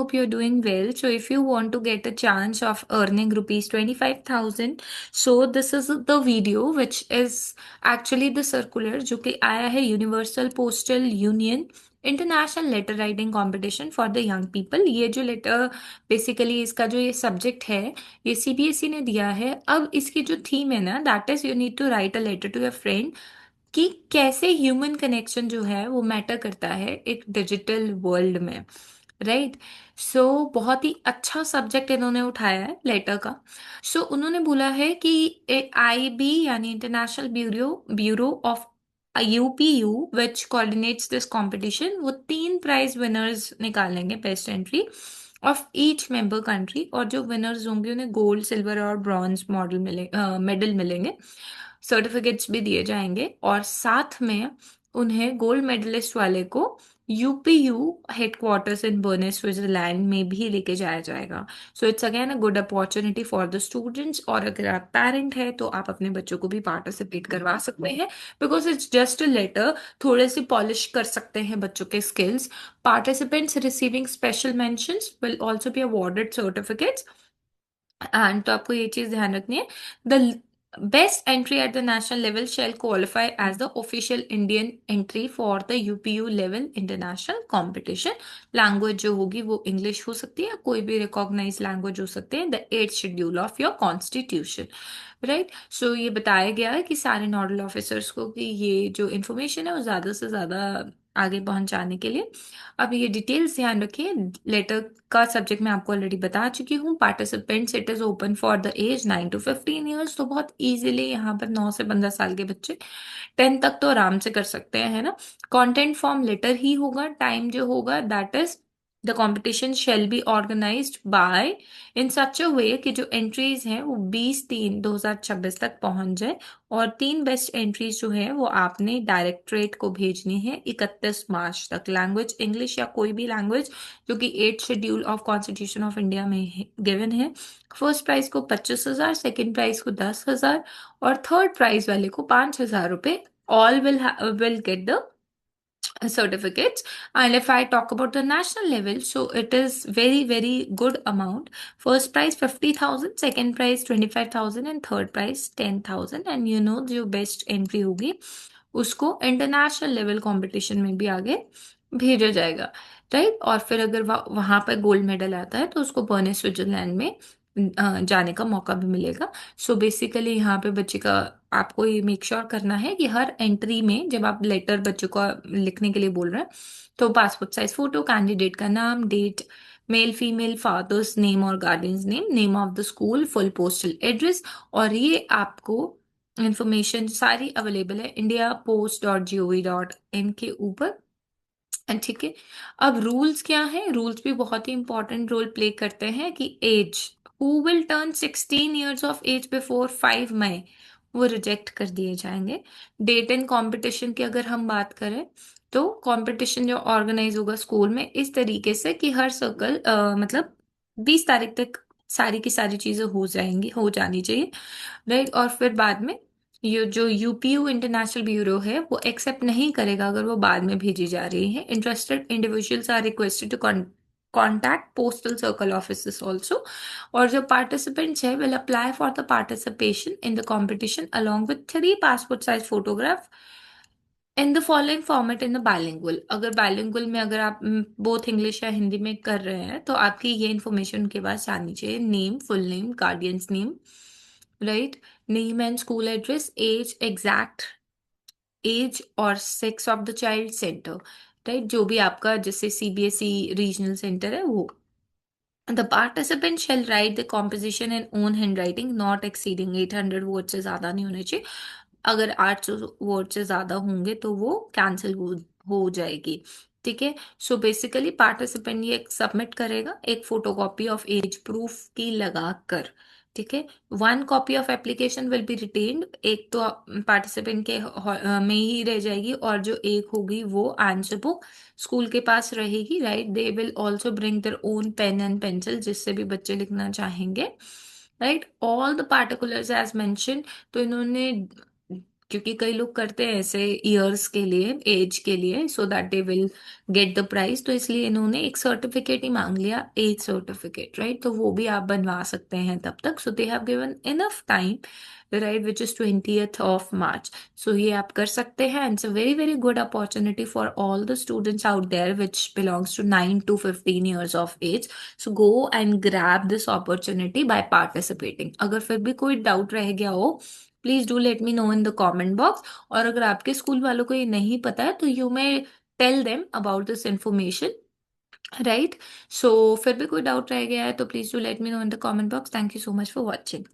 Hope you're doing well. So, if you want to get a chance of earning rupees 25,000, so this is the video which is actually the circular जो कि आया है universal postal union international letter writing competition for the young people. ये जो letter basically इसका जो ये subject है ये सीबीएसई ने दिया है। अब इसकी जो थीम है ना that is you need to write a letter to your friend कि कैसे ह्यूमन कनेक्शन जो है वो मैटर करता है एक डिजिटल वर्ल्ड में। राइट। सो बहुत ही अच्छा सब्जेक्ट इन्होंने उठाया है लेटर का। सो उन्होंने बोला है कि आईबी यानी international bureau bureau of UPU which coordinates this competition वो 3 प्राइज विनर्स निकालेंगे best entry of each member country. और जो विनर्स होंगे उन्हें गोल्ड सिल्वर और ब्रॉन्ज मेडल मिलेंगे। सर्टिफिकेट्स भी दिए जाएंगे और साथ में उन्हें गोल्ड मेडलिस्ट वाले को यूपीयू हेडक्वार्टर्स इन बर्ने स्विट्जरलैंड में भी लेके जाया जाएगा। So it's again a good opportunity for the students. और अगर आप पेरेंट है तो आप अपने बच्चों को भी पार्टिसिपेट करवा सकते हैं because it's just a letter. थोड़े से पॉलिश कर सकते हैं बच्चों के skills. Participants receiving special mentions will also be awarded certificates. And तो आपको ये चीज ध्यान रखनी है the best entry at the national level shall qualify as the official Indian entry for the UPU level international competition. Language जो होगी वो इंग्लिश हो सकती है, कोई भी रिकॉग्नाइज लैंग्वेज हो सकते हैं। The 8th schedule of your constitution. Right. So ये बताया गया है कि सारे नोडल ऑफिसर्स को कि ये जो इन्फॉर्मेशन है वो ज्यादा से ज्यादा आगे पहुंचाने के लिए। अब ये डिटेल्स ध्यान रखिए। लेटर का सब्जेक्ट मैं आपको ऑलरेडी बता चुकी हूँ। Participants it is open for the age 9 to 15 years। तो बहुत इजीली यहाँ पर 9 से 15 साल के बच्चे 10 तक तो आराम से कर सकते हैं, है ना। कंटेंट फॉर्म लेटर ही होगा। टाइम जो होगा that is the competition shall be organised by in such a way कि जो एंट्रीज हैं वो 20/3/2026 तक पहुंच जाए। और 3 बेस्ट एंट्रीज जो है वो आपने डायरेक्टरेट को भेजनी है 31 मार्च तक। लैंग्वेज इंग्लिश या कोई भी लैंग्वेज जो कि 8th schedule of constitution of India में गिवन है। फर्स्ट प्राइज को 25,000, सेकेंड प्राइज को 10,000 और थर्ड प्राइज वाले को 5,000 रुपए। All will get the certificates. And if I talk about the national level, so it is very, very good amount. First prize 50,000, second prize 25,000 and third prize 10,000। And you know जो best entry होगी उसको international level competition में भी आगे भेजा जाएगा। Right. और फिर अगर वहां पर गोल्ड मेडल आता है तो उसको बर्ने स्विट्जरलैंड में जाने का मौका भी मिलेगा। सो बेसिकली यहाँ पे बच्चे का आपको ये मेक श्योर करना है कि हर एंट्री में जब आप लेटर बच्चों को लिखने के लिए बोल रहे हैं तो पासपोर्ट साइज फोटो, कैंडिडेट का नाम, date, male female, father's name और guardian's name, name of the school, full postal address. और ये आपको इंफॉर्मेशन सारी अवेलेबल है india.post.gov.in के ऊपर। ठीक है। अब रूल्स क्या है? रूल्स भी बहुत ही इंपॉर्टेंट रोल प्ले करते हैं कि age who will turn 16 years of age before 5 May वो रिजेक्ट कर दिए जाएंगे। डेट एंड कंपटीशन की अगर हम बात करें तो कंपटीशन जो ऑर्गेनाइज होगा स्कूल में इस तरीके से कि हर सर्कल मतलब 20 तारीख तक सारी की सारी चीजें हो जाएंगी, हो जानी चाहिए। राइट। और फिर बाद में ये जो यूपीयू इंटरनेशनल ब्यूरो है वो एक्सेप्ट नहीं करेगा अगर वो बाद में भेजी जा रही है। Interested individuals are requested to contact postal circle office also. और जो पार्टिसिपेंट्स है will apply for the participation in the competition along with 3 passport size photograph in the following format in the bilingual. अगर bilingual में अगर आप both English या हिंदी में कर रहे हैं तो आपकी ये इन्फॉर्मेशन उनके पास आनी चाहिए। Name, full name, guardian's name, right, name and school address, age, exact age और sex of the child, centre. Right. जो भी आपका जैसे सीबीएसई रीजनल सेंटर है वो। The participant shall write the composition in own handwriting not exceeding 800 word से ज्यादा नहीं होने चाहिए। अगर 800 वर्ड से ज्यादा होंगे तो वो कैंसिल हो जाएगी। ठीक है। सो बेसिकली पार्टिसिपेंट ये सबमिट करेगा एक फोटोकॉपी ऑफ एज प्रूफ की लगा कर। ठीक है। 1 copy of application will be retained. एक तो पार्टिसिपेंट के में ही रह जाएगी और जो एक होगी वो आंसर बुक स्कूल के पास रहेगी। Right. They will also bring their own pen and pencil जिससे भी बच्चे लिखना चाहेंगे। Right. All the particulars as mention. तो इन्होंने क्योंकि कई लोग करते हैं ऐसे ईयर्स के लिए, एज के लिए, so that they will get the prize. तो इसलिए इन्होंने एक सर्टिफिकेट ही मांग लिया, एज सर्टिफिकेट, राइट। तो वो भी आप बनवा सकते हैं तब तक। So they have given enough time, right, which is 20th of March। So ये आप कर सकते हैं। It's a very very good opportunity for all the students out there which belongs to 9 to 15 years of age। So go and grab this opportunity by participating. अगर फिर भी कोई doubt रह गया हो, please do let me know in the comment box. और अगर आपके स्कूल वालों को ये नहीं पता है तो you may tell them about this information, right. So फिर भी कोई डाउट रह गया है तो please do let me know in the comment box. Thank you so much for watching.